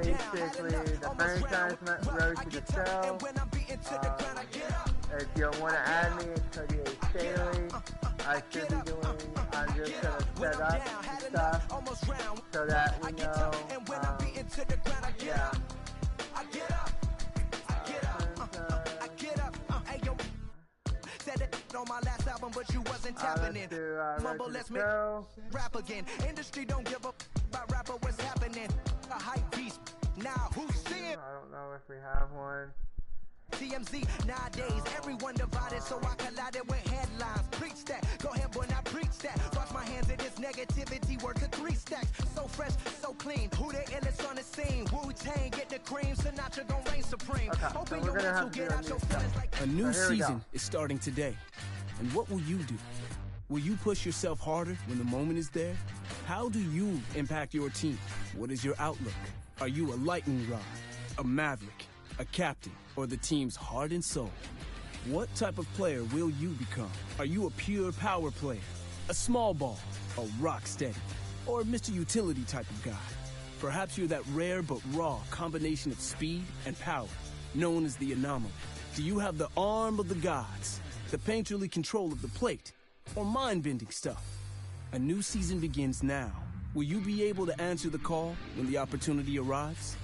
basically the franchise road to the show. If you want to add me, it's going to be a daily. I should be doing, I'm just going to set up stuff so that we know, yeah. On my last album, but you wasn't tapping in. Mumble, let's make rap again. Industry don't give up about rapper, what's happening. A hype beast. Now who's seeing? I don't know if we have one. TMZ nowadays, everyone divided, so I collided with headlines. Preach that, go ahead, boy, now preach that. Wash my hands of this negativity, worth to 3 stacks. So fresh, so clean. Who the illest on the scene? Wu-Tang, get the cream. Sinatra gon' reign supreme. Okay, Open so your lips to get out your feelings like a new season is starting today. And what will you do? Will you push yourself harder when the moment is there? How do you impact your team? What is your outlook? Are you a lightning rod, a maverick, a captain, or the team's heart and soul? What type of player will you become? Are you a pure power player, a small ball, a rock steady, or Mr. Utility type of guy? Perhaps you're that rare but raw combination of speed and power, known as the anomaly. Do you have the arm of the gods, the painterly control of the plate, or mind-bending stuff? A new season begins now. Will you be able to answer the call when the opportunity arrives?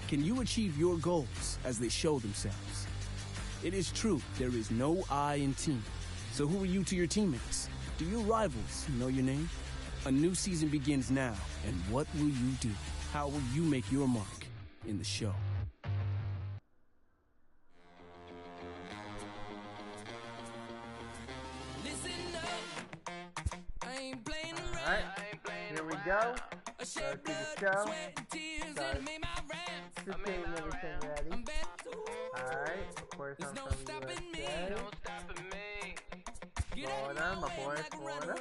Can you achieve your goals as they show themselves? It is true, there is no I in team. So who are you to your teammates? Do your rivals know your name? A new season begins now, and what will you do? How will you make your mark in the show? Alright, here we go. Go to the show. Just getting everything ready. Alright, of course I'm from USA. Florida, my boy, Florida.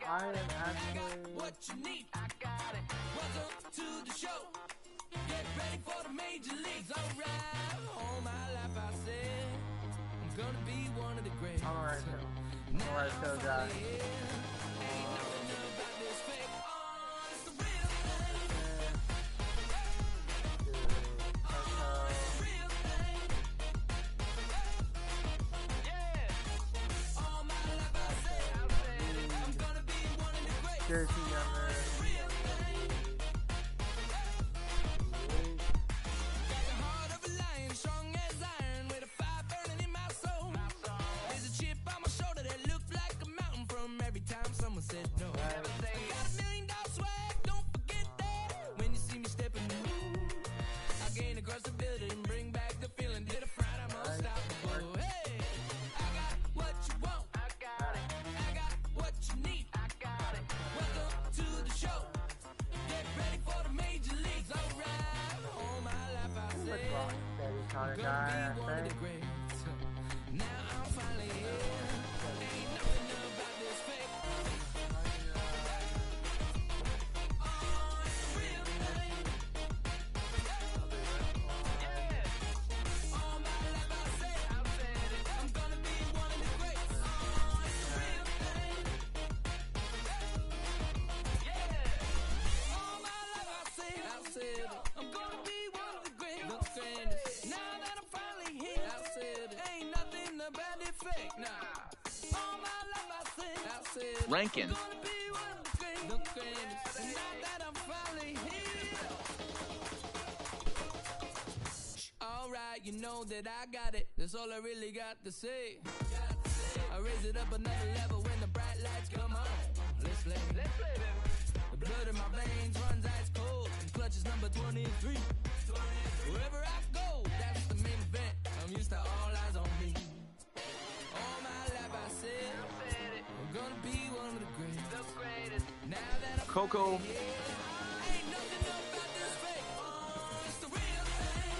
I am actually... What you need, I got it. Welcome to the show. Get ready for the major leagues. Alright, all my life I said I'm gonna be one of the greats. Alright, so guys. Jersey number. Said no. I got $1 million swag, don't forget that. When you see me stepping through, I gain across the building, bring back the feeling. Did a fright, I'm unstoppable. Hey, I got what you want, I got it. I got what you need, I got it. Welcome to the show. Get ready for the major leagues. Alright, all my life I said I'm gonna be one of the greats. Now I'm finally here. Ain't nothing about this fake. Rankin. Alright, you know that I got it. That's all I really got to say. I raise it up another level when the bright lights come on. Let's play. The blood in my veins runs ice cold. Clutches number 23. Wherever I go, that's the main event. I'm used to all eyes on me. All my life I said I'm gonna be one of the greatest. Now that I'm Coco. here, ain't nothing about this fake. It's the real thing.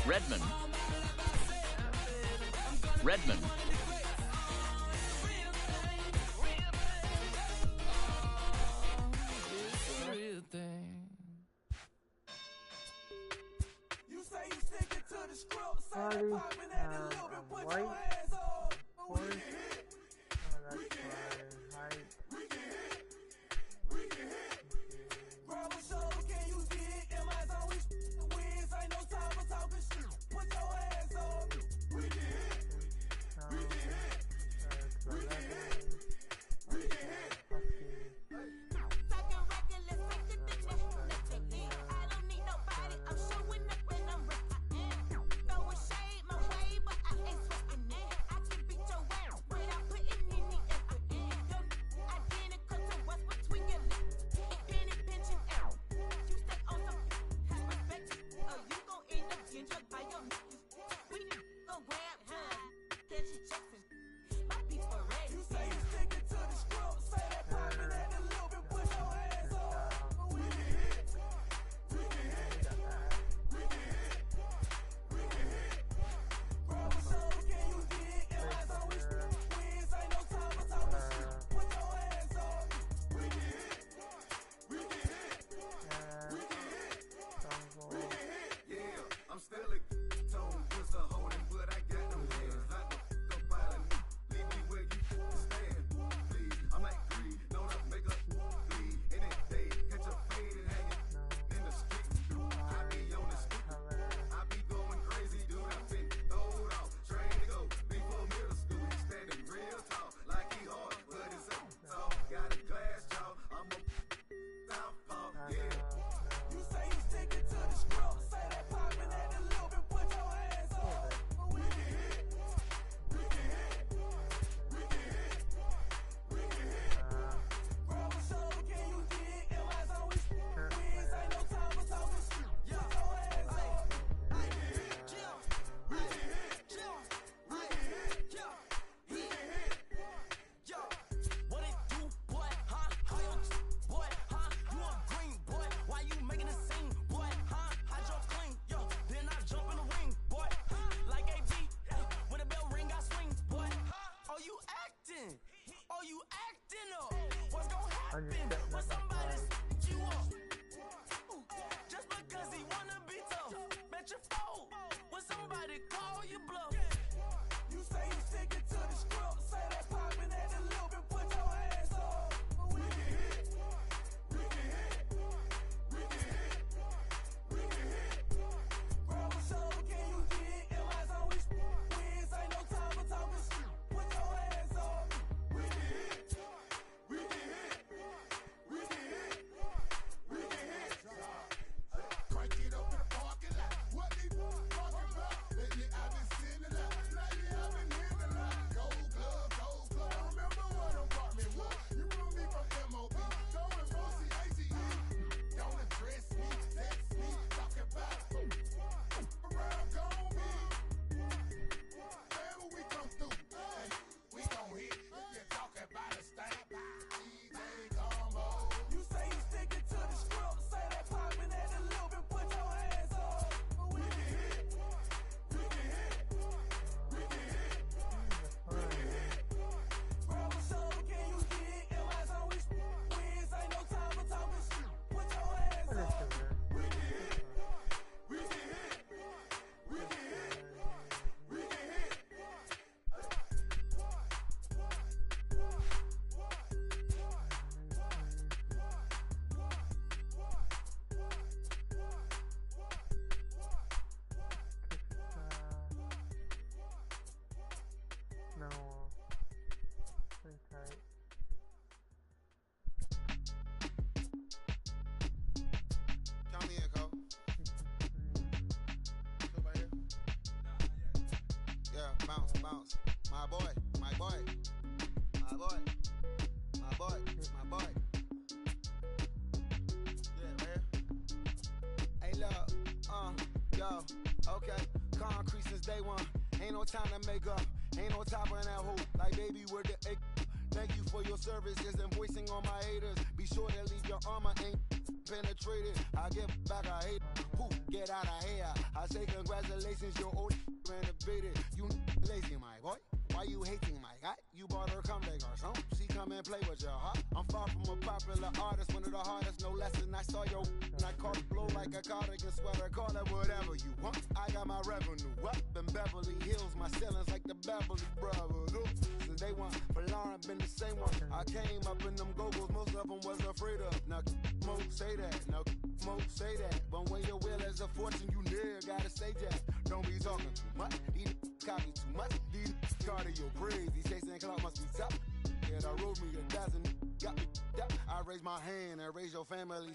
Redmond. Redmond. party. I'm white. Of course. Oh, that's fine. Height. Services and voicing on my haters. Be sure to leave your armor ain't penetrated. I give back a hate. Poof, get out of here. I say congratulations, your old renovated. You lazy, my boy. Why you hating, my guy? You bought her come back or something. She come and play with your heart. I'm far from a popular artist, one of the hardest, no less than I saw your and I caught it blow like a cardigan sweater. Call it whatever you want. I got my revenue up in Beverly Hills. My ceilings like the Beverly Brothers. So they want for Lauren, been the same one. I came up in them go-go's, most of them was afraid of. Now, Mo say that. Now, Mo say that. But when your will is a fortune, you never gotta say that. Don't be talking too much. These copy too much. These cardio crazy. Chasing clout must be tough. Yeah, I wrote me a dozen. Got me up. I raise my hand and raise your family.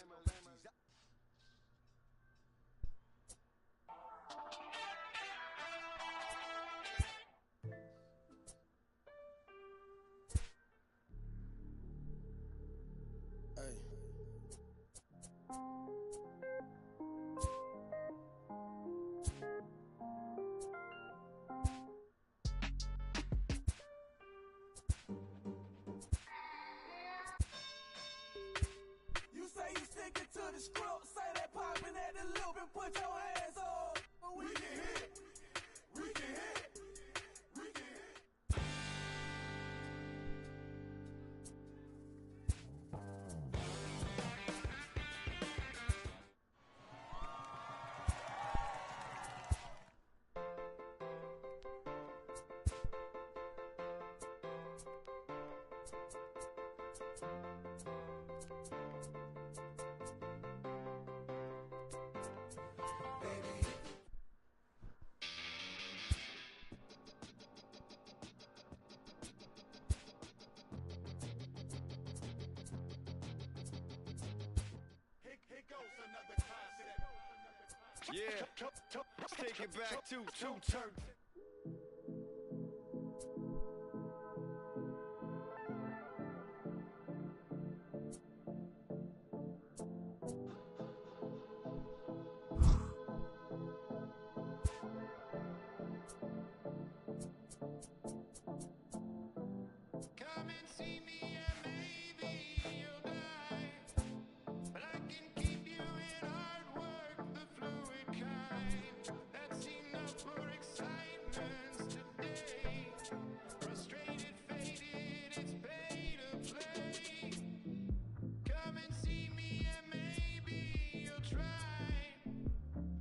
Put your hands up. We can hit. We can hit. We can hit. Yeah, let's take it back to two turns. Come and see me and maybe you'll die. But I can keep you in hard work, the fluid kind. That's enough for excitement today. Frustrated, faded, it's pay to play. Come and see me and maybe you'll try.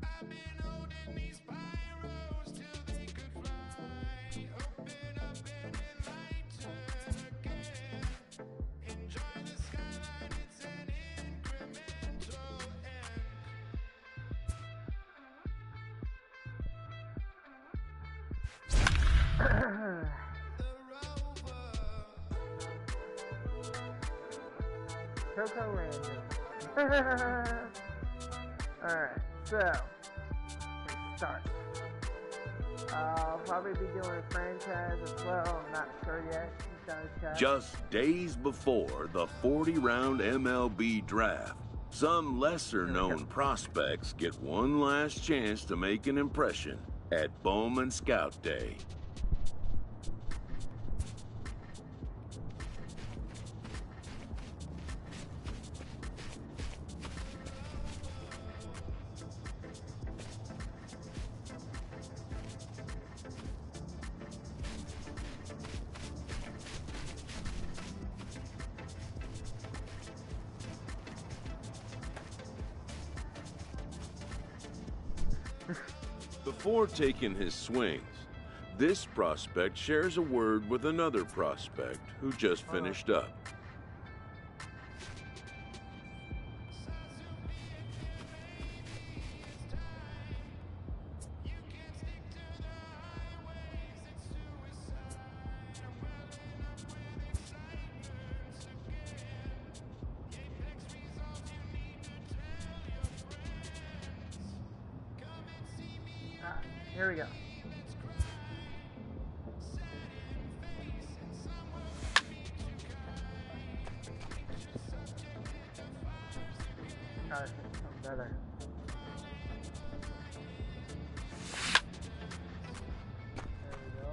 I've been holding these pyros till they could fly. Open up and enlighten again. Enjoy the skyline, it's an incremental end. The rover. Coco random. Alright, so let's start. I'll probably be doing a franchise as well. I'm not sure yet. Just days before the 40-round MLB draft, some lesser-known prospects get one last chance to make an impression at Bowman Scout Day. Before taking his swings, this prospect shares a word with another prospect who just finished up. Here we go. Try something better. There we go.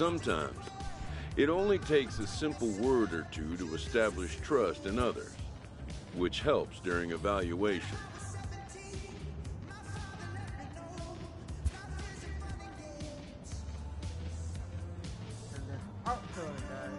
Sometimes, it only takes a simple word or two to establish trust in others, which helps during evaluation. And then outfielder, guys.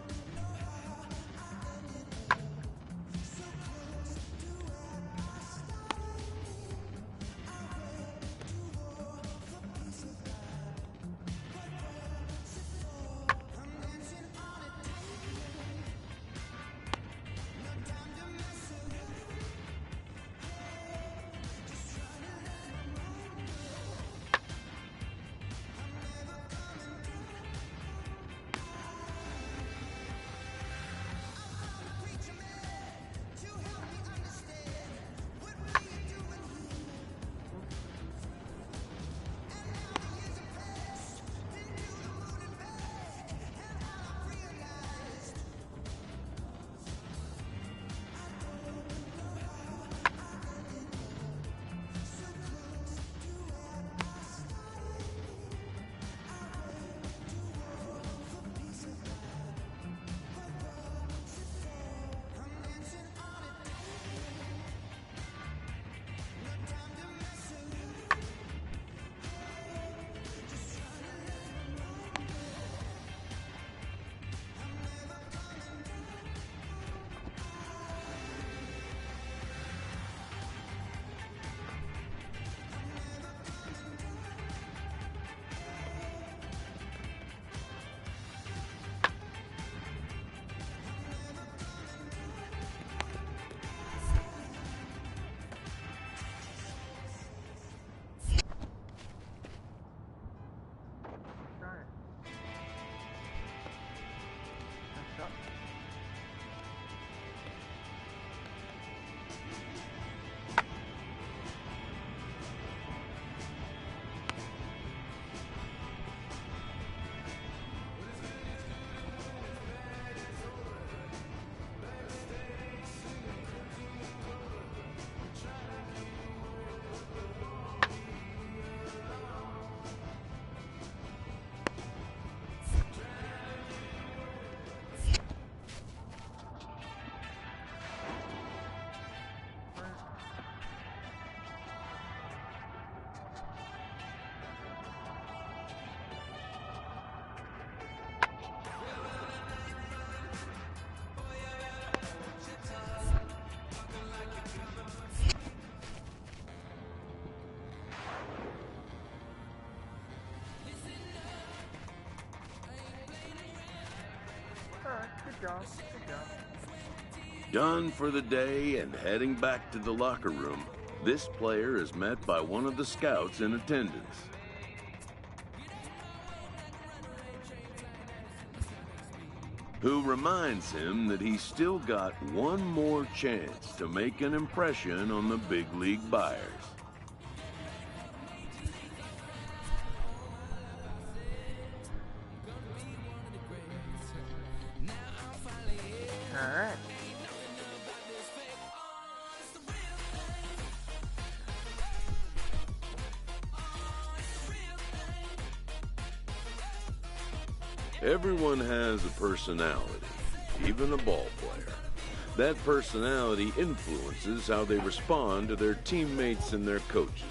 Alright. Next up. Alright, good job. Good job. Done for the day and heading back to the locker room, this player is met by one of the scouts in attendance. Who reminds him that he's still got one more chance to make an impression on the big league buyers. Alright. Everyone has a personality, even a ball player. That personality influences how they respond to their teammates and their coaches.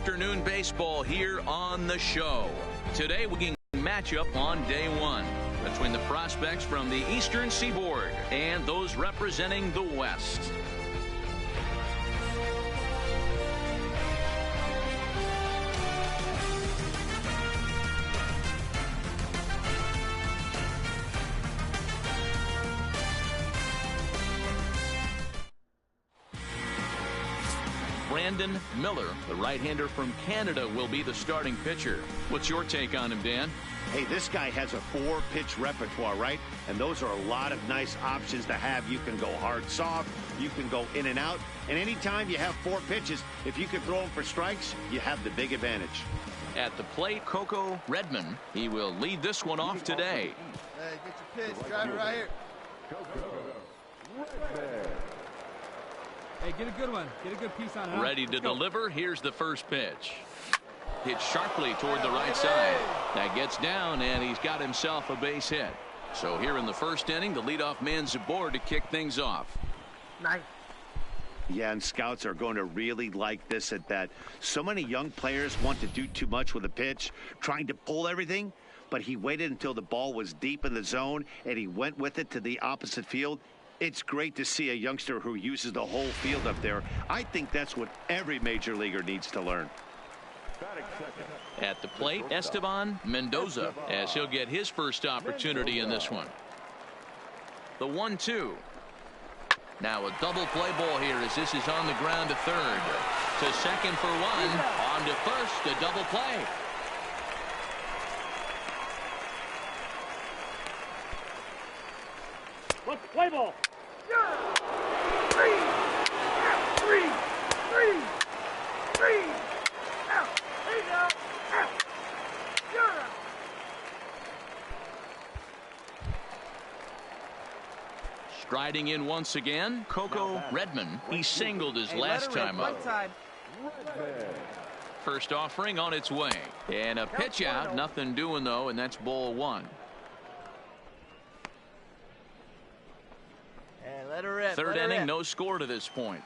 afternoon baseball here on the show. Today we can match up on day one between the prospects from the Eastern Seaboard and those representing the West. Brandon Miller, the right-hander from Canada, will be the starting pitcher. What's your take on him, Dan? Hey, this guy has a 4-pitch repertoire, right? And those are a lot of nice options to have. You can go hard, soft. You can go in and out. And anytime you have 4 pitches, if you can throw them for strikes, you have the big advantage. At the plate, Coco Redman. He will lead this one off today. Hey, get your pitch. Drive it right here. Hey, get a good one. Get a good piece on it. Ready to deliver. Here's the first pitch. Hit sharply toward the right side. That gets down, and he's got himself a base hit. So here in the first inning, the leadoff man's aboard to kick things off. Nice. Yeah, and scouts are going to really like this at bat. So many young players want to do too much with a pitch, trying to pull everything, but he waited until the ball was deep in the zone, and he went with it to the opposite field. It's great to see a youngster who uses the whole field up there. I think that's what every major leaguer needs to learn. At the plate, Esteban Mendoza, as he'll get his first opportunity in this one. The 1-2. Now a double play ball here as this is on the ground to third. To second for one. On to first, a double play. Let's play ball. Three. Out. There you go. Out. Striding in once again, Coco Redman. He singled his last time up. First offering on its way. And a pitch out. Nothing doing, though, and that's ball one. And let her rip. Third inning, no score to this point.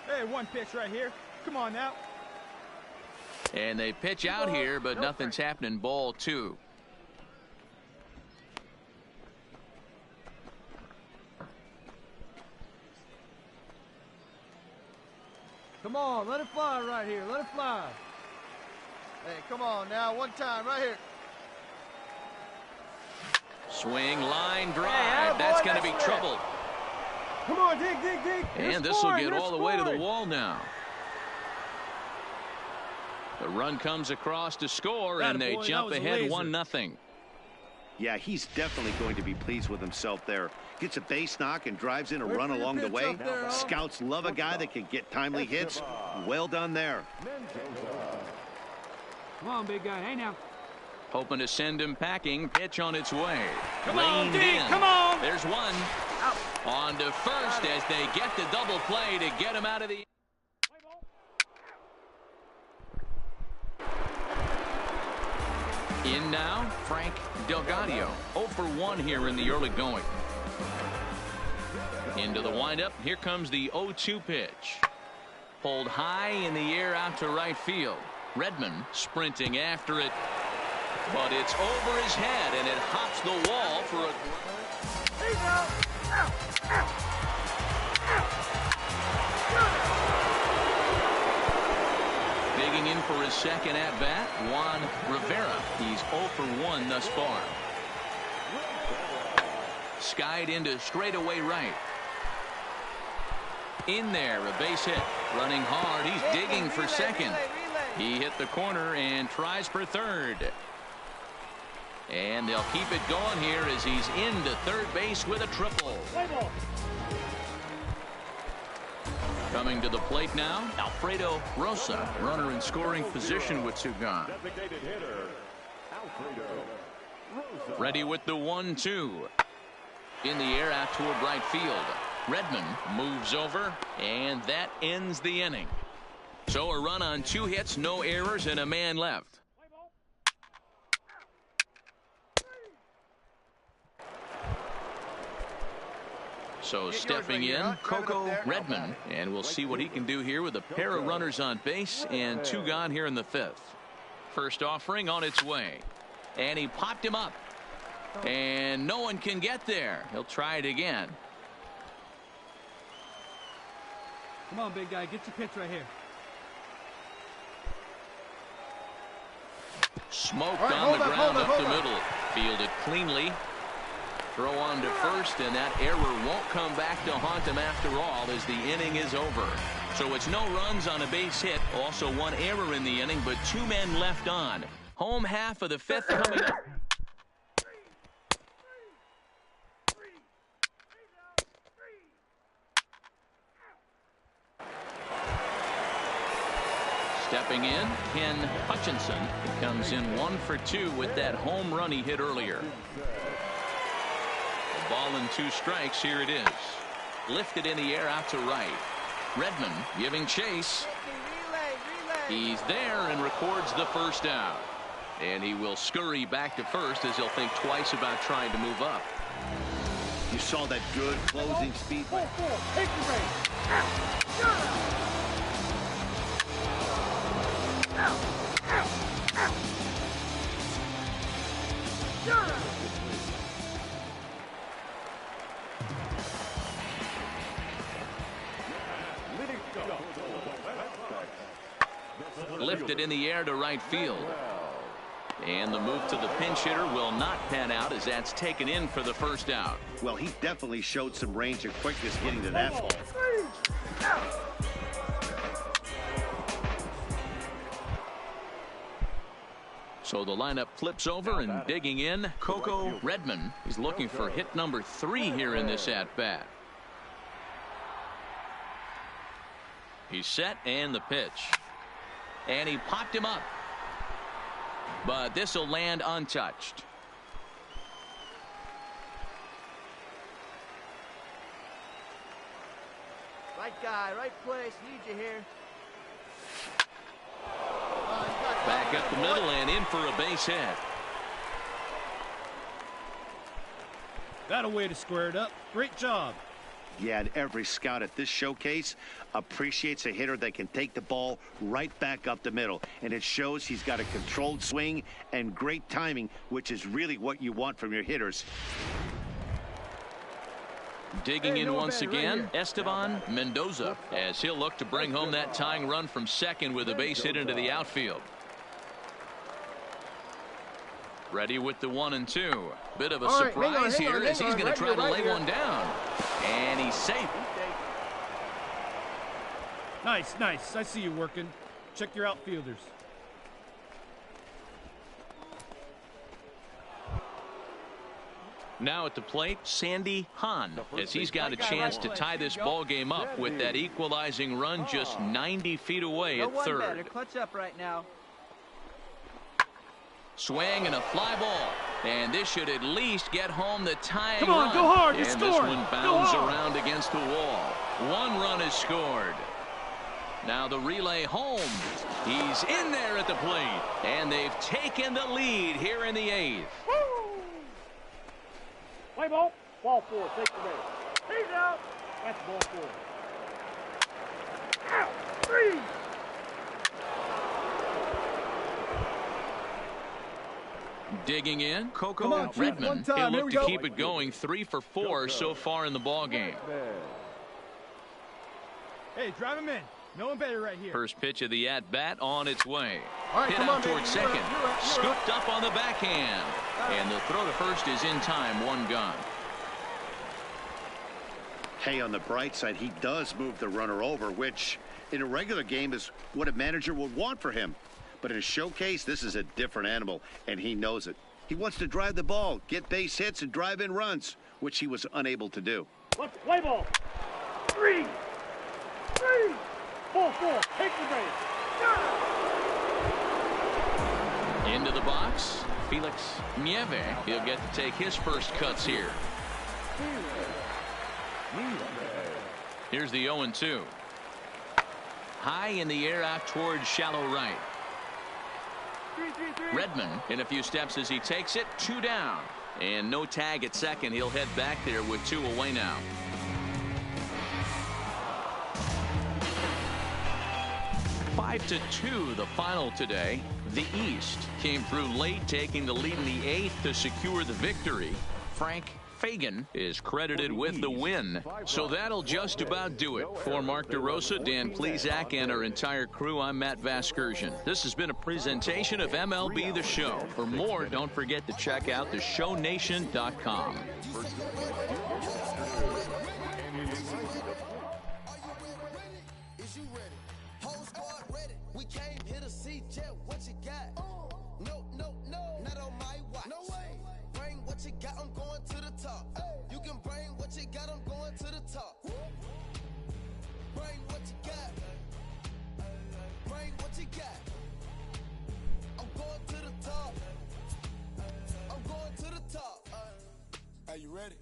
Hey, one pitch right here. Come on now. And they pitch out here, but nothing's happening. Ball two. Come on, let it fly right here. Let it fly. Hey, come on now. One time right here. Swing, line drive. That's going to be trouble. Come on, dig. And this will get all the way to the wall now. The run comes across to score, and they jump ahead 1-0. Yeah, he's definitely going to be pleased with himself there. Gets a base knock and drives in a run along the way. Scouts love a guy that can get timely hits. Well done there. Come on, big guy. Hey, now. Hoping to send him packing. Pitch on its way. Come on, D. Come on. There's one. Out. On to first as they get the double play to get him out of the... In now, Frank Delgadio. 0 for 1 here in the early going. Into the windup. Here comes the 0-2 pitch. Pulled high in the air out to right field. Redman sprinting after it. But it's over his head, and it hops the wall for a... There you go. Out. Digging in for his second at-bat, Juan Rivera. He's 0 for 1 thus far. Skied into straightaway right. In there, a base hit. Running hard. He's digging for second. He hit the corner and tries for third. And they'll keep it going here as he's into third base with a triple. Coming to the plate now, Alfredo Rosa, runner in scoring position with two gone. Ready with the 1-2. In the air out toward right field. Redman moves over, and that ends the inning. So a run on 2 hits, no errors, and a man left. So stepping in, Coco Redmond, and we'll see what he can do here with a pair of runners on base and 2 gone here in the 5th. First offering on its way, and he popped him up, and no one can get there. He'll try it again. Come on, big guy, get your pitch right here. Smoked on the ground up the middle. Fielded cleanly. Throw on to first, and that error won't come back to haunt him after all as the inning is over. So it's no runs on a base hit. Also 1 error in the inning, but 2 men left on. Home half of the 5th coming up. Stepping in, Ken Hutchinson. He comes in 1 for 2 with that home run he hit earlier. A ball and 2 strikes. Here it is. Lifted in the air out to right. Redmond giving chase. He's there and records the first out. And he will scurry back to first as he'll think twice about trying to move up. You saw that good closing speed. Lifted in the air to right field. And the move to the pinch hitter will not pan out as that's taken in for the first out. Well, he definitely showed some range and quickness getting to that ball. So the lineup flips over, and digging in, Coco Redmond. He's looking for hit number 3 here in this at-bat. He's set, and the pitch. And he popped him up. But this will land untouched. Right guy, right place. Need you here. Back up the middle and in for a base hit. That a way to square it up. Great job. Yeah, and every scout at this showcase appreciates a hitter that can take the ball right back up the middle. And it shows he's got a controlled swing and great timing, which is really what you want from your hitters. Digging in once again, Esteban Mendoza, as he'll look to bring home that tying run from second with a base hit into the outfield. Ready with the 1 and 2. Bit of a surprise here as he's going to try to lay one down. And he's safe. Nice, nice. I see you working. Check your outfielders. Now at the plate, Sandy Hahn, as he's got a chance to tie this ball game up with that equalizing run just 90 feet away at third. Clutch up right now. Swing and a fly ball. And this should at least get home the tying Come on, run. go hard, you're and scoring. This one bounds around against the wall. 1 run is scored. Now the relay home. He's in there at the plate. And they've taken the lead here in the 8th. Play ball. Ball 4. Take the base. He's out. That's ball 4. Out. 3. Digging in, Coco Redmond. He'll look to keep it going. 3 for 4 so far in the ball game. Hey, drive him in. No one better right here. First pitch of the at-bat on its way. All right, hit out towards second. Scooped up on the backhand. And the throw to first is in time. 1 gone. Hey, on the bright side, he does move the runner over, which in a regular game is what a manager would want for him. But in a showcase, this is a different animal, and he knows it. He wants to drive the ball, get base hits, and drive in runs, which he was unable to do. Let's play ball. 3. 3. Ball 4. Take the base. Into the box, Felix Nieve. He'll get to take his first cuts here. Here's the 0-2. High in the air out towards shallow right. Redmond in a few steps as he takes it. 2 down. And no tag at second. He'll head back there with 2 away now. 5-2 the final today. The East came through late, taking the lead in the 8th to secure the victory. Frank Fagan is credited with the win. So that'll just about do it. For Mark DeRosa, Dan Plesac, and our entire crew, I'm Matt Vasgersian. This has been a presentation of MLB The Show. For more, don't forget to check out theshownation.com. We came here to see Jet, what you got? No, not on my watch. No way. Bring what you got, I'm going to the top. You can bring what you got, I'm going to the top. Bring what you got. Bring what you got. I'm going to the top. I'm going to the top. Are you ready?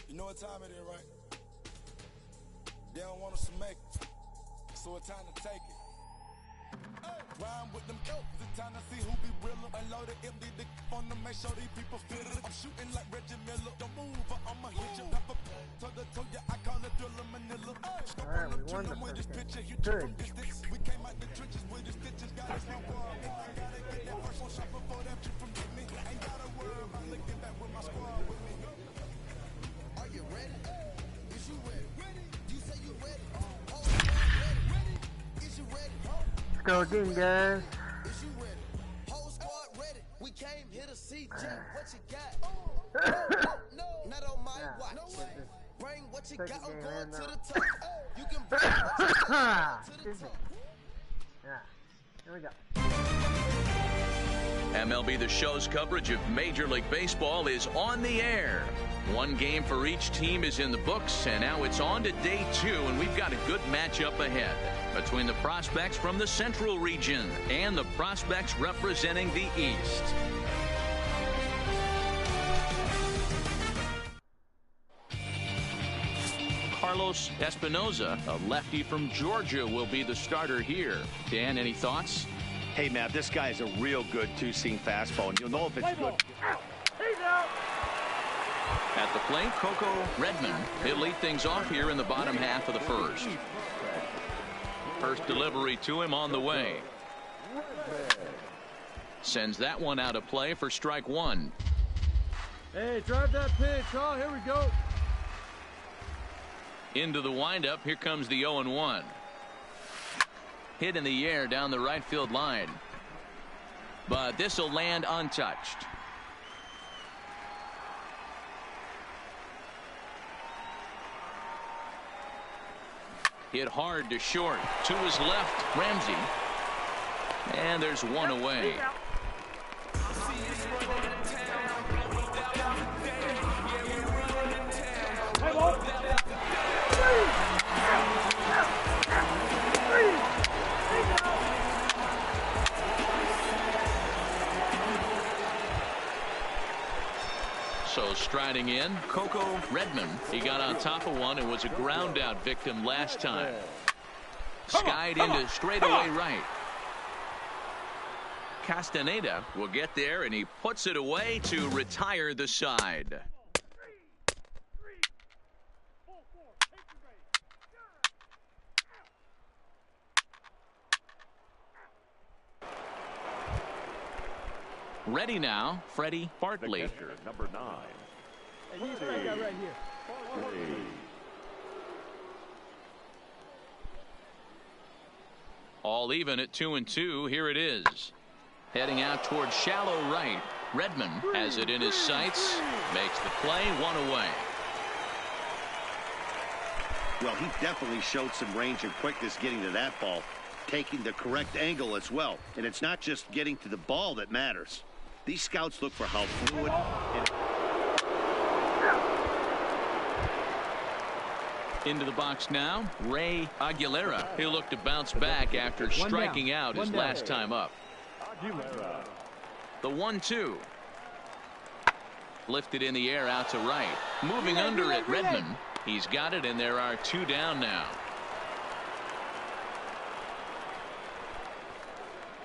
You know what time it is, right? They don't want us to make it. So it's time to take it. Rhyme with them elks, it's time to see who be realer. Unload it, empty the on them, make sure these people feel it. I'm shooting like Reggie Miller. Don't move or I'ma hit you. Pepper, told ya, I call it Thriller Manila. Scope on the trim with this picture, hit you from distance. We came out the trenches with the stitches, got us no problem. I gotta get that first one shot before that trip from me. Ain't gotta worry about looking back with my squad with me. Are you ready? Is you ready? You say you ready? Go again, guys. Is you ready? Whole squad ready. We came here to see Jet. What you got? No, not on my watch. No way. Bring what you got. I'm going to the top. You can bring what you got to the top. Yeah. Here we go. MLB The Show's coverage of Major League Baseball is on the air. One game for each team is in the books, and now it's on to day 2, and we've got a good matchup ahead between the prospects from the Central region and the prospects representing the East. Carlos Espinoza, a lefty from Georgia, will be the starter here. Dan, any thoughts? Hey, Matt, this guy is a real good two-seam fastball, and you'll know if it's good. He's out. At the plate, Coco Redmond. He'll lead things off here in the bottom half of the first. First delivery to him on the way. Sends that one out of play for strike 1. Hey, drive that pitch. Oh, here we go. Into the windup. Here comes the 0-1. Hit in the air down the right field line. But this will land untouched. Hit hard to short. To his left, Ramsey. And there's one away. So striding in, Coco Redmond. He got on top of one and was a ground out victim last time. Skied into straightaway right. Castaneda will get there, and he puts it away to retire the side. Ready now, Freddie Bartley. The catcher, number 9. Hey, he's right here. All even at 2-2. Here it is. Heading out towards shallow right. Redmond has it in his sights. Makes the play, one away. Well, he definitely showed some range and quickness getting to that ball, taking the correct angle as well. And it's not just getting to the ball that matters. These scouts look for how fluid and into the box now, Ray Aguilera. He'll look to bounce back after striking out his last time up. The 1-2. Lifted in the air out to right. Moving under it, Redmond. He's got it, and there are 2 down now.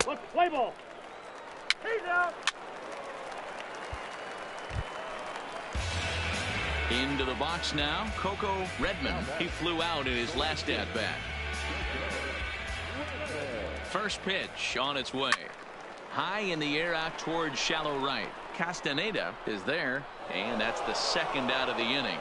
Let's play ball. He's out. Into the box now, Coco Redmond. He flew out in his last at-bat. First pitch on its way. High in the air out towards shallow right. Castaneda is there, and that's the second out of the inning.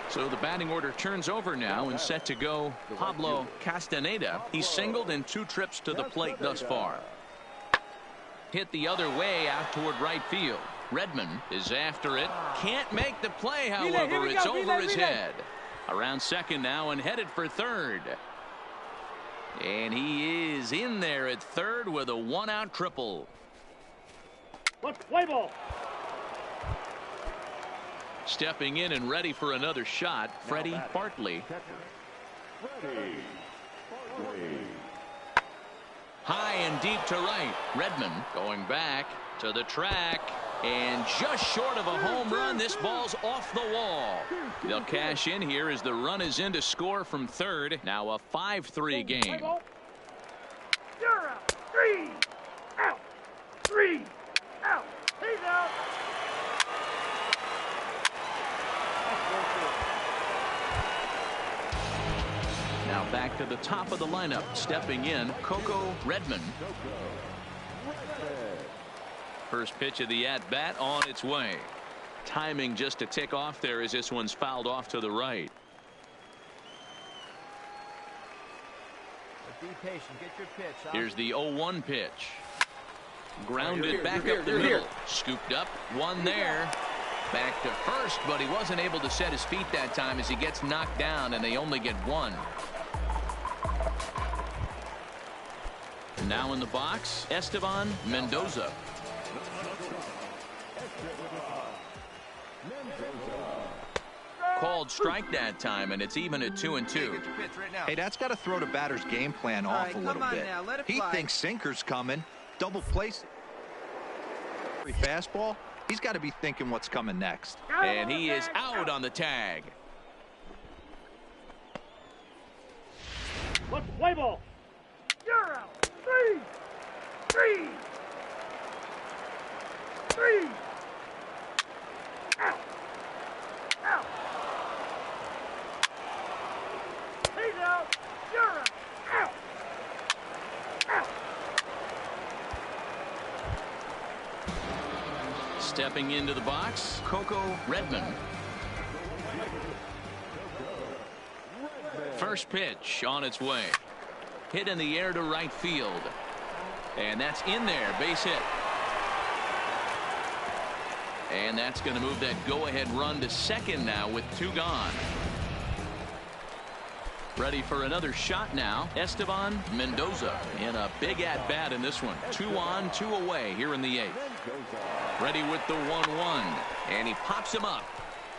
So the batting order turns over now and set to go Pablo Castaneda. He's singled in 2 trips to the plate thus far. Hit the other way out toward right field. Redmond is after it. Can't make the play, however. It's over his head. Around second now and headed for third. And he is in there at third with a 1-out triple. Let's play ball. Stepping in and ready for another shot, Freddie Bartley. High and deep to right. Redmond going back to the track. And just short of a home run, this ball's off the wall. They'll cash in here as the run is in to score from third. Now a 5-3 game. You're out. 3 out. 3 out. He's out. Now back to the top of the lineup. Stepping in, Coco Redmond. First pitch of the at-bat on its way. Timing just to tick off there as this one's fouled off to the right. Be patient. Get your pitch. Huh? Here's the 0-1 pitch. Grounded back up the middle. Scooped up. One there. Back to first, but he wasn't able to set his feet that time as he gets knocked down, and they only get one. Now in the box, Esteban Mendoza. Called strike that time, and it's even at 2-2. Hey, that's got to throw the batter's game plan off a little bit. He thinks sinker's coming. Double place. Fastball. He's got to be thinking what's coming next. And he is out on the tag. Let's play ball. You're out. 3 out. Out. He's out. You're out. Out. Out. Stepping into the box, Coco Redmond. First pitch on its way. Hit in the air to right field. And that's in there. Base hit. And that's going to move that go-ahead run to second now with 2 gone. Ready for another shot now. Esteban Mendoza in a big at-bat in this one. 2 on, 2 away here in the 8th. Ready with the 1-1. And he pops him up.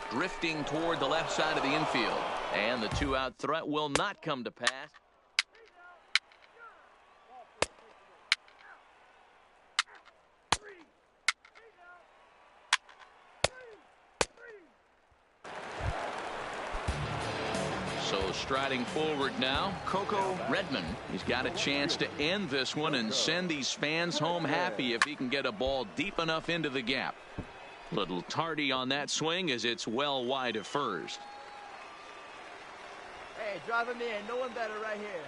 Drifting toward the left side of the infield. And the 2-out threat will not come to pass. So striding forward now, Coco Redmond. He's got a chance to end this one and send these fans home happy if he can get a ball deep enough into the gap. Little tardy on that swing as it's well wide of first. Hey, drive him in. No one better right here.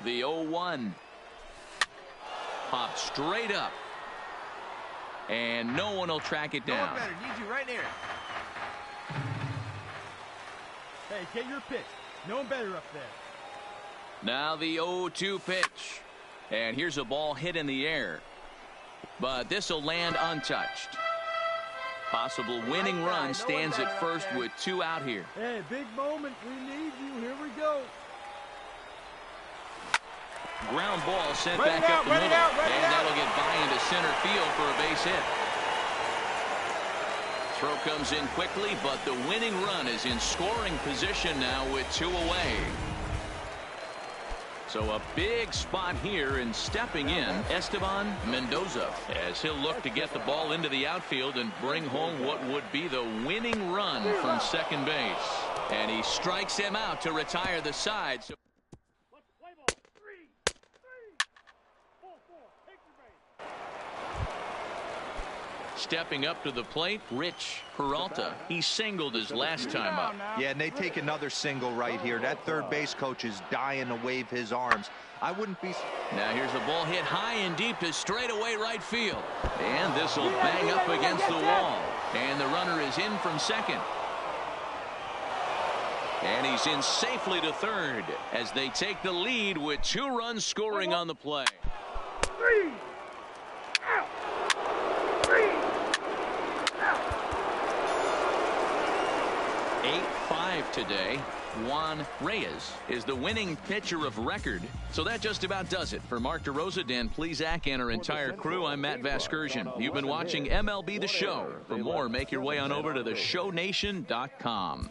The 0-1. Popped straight up. And no one will track it down. No one better. Need you right here. Hey, get your pitch. No one better up there. Now the 0-2 pitch. And here's a ball hit in the air. But this will land untouched. Possible winning run stands at first with 2 out here. Hey, big moment. We need you. Here we go. Ground ball sent back up the middle. And that'll get by into center field for a base hit. Throw comes in quickly, but the winning run is in scoring position now with 2 away. So a big spot here, and stepping in, Esteban Mendoza, as he'll look to get the ball into the outfield and bring home what would be the winning run from second base. And he strikes him out to retire the side. So Stepping up to the plate, Rich Peralta. He singled his last time up. Yeah, and they take another single right here. That third base coach is dying to wave his arms. I wouldn't be... Now here's the ball hit high and deep to straightaway right field. And this will bang up against the wall. And the runner is in from second. And he's in safely to third as they take the lead with 2 runs scoring on the play. 8-5 today. Juan Reyes is the winning pitcher of record. So that just about does it. For Mark DeRosa, Dan Plesac, and our entire crew, I'm Matt Vasgersian. You've been watching MLB The Show. For more, make your way on over to theshownation.com.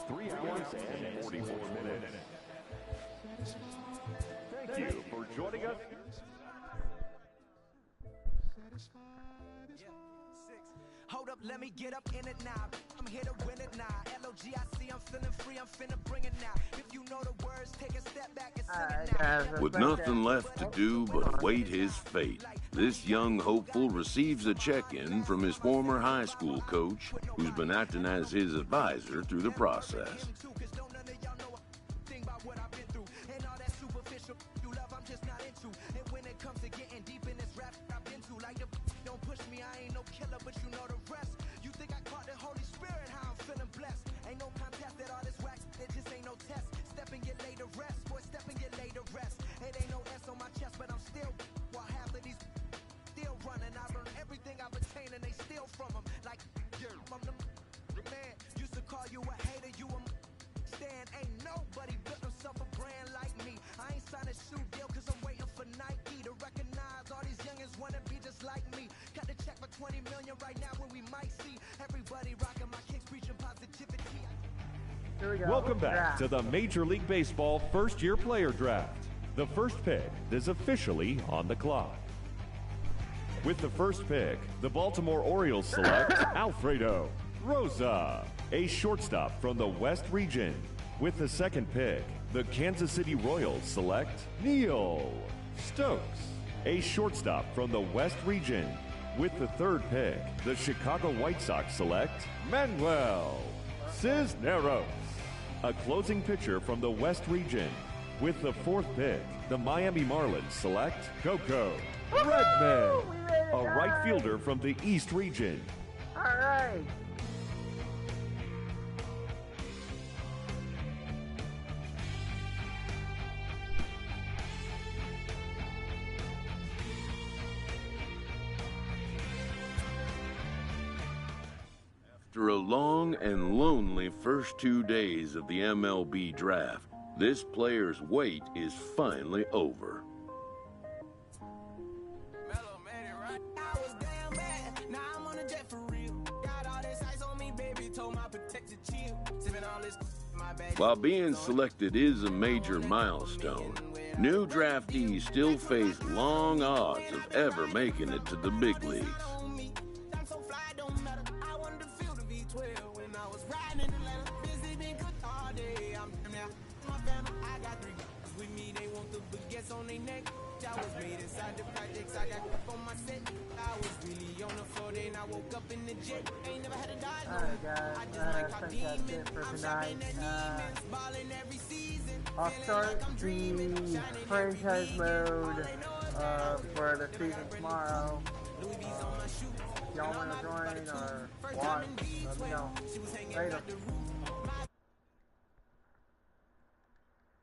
3 hours and 44 minutes. Thank you for joining us. Hold up, let me get up in it now. I'm here to win it now. LOGIC, I'm feeling free, I'm finna bring it now. If you know the words, take a step back and sing it now. With nothing left to do but await his fate, this young hopeful receives a check-in from his former high school coach, who's been acting as his advisor through the process. Welcome back to the Major League Baseball first-year player draft. The first pick is officially on the clock. With the first pick, the Baltimore Orioles select Alfredo Rosa, a shortstop from the West region. With the second pick, the Kansas City Royals select Neil Stokes, a shortstop from the West region. With the third pick, the Chicago White Sox select Manuel Cisneros, a closing pitcher from the West region. With the fourth pick, the Miami Marlins select Coco Redman, a right fielder from the East region. All right. After a long and lonely first 2 days of the MLB draft, this player's wait is finally over. While being selected is a major milestone, new draftees still face long odds of ever making it to the big leagues. Alright guys, I think that's it for tonight. I'll start the franchise mode for the season tomorrow. Y'all want to join or watch? Let me know. Later.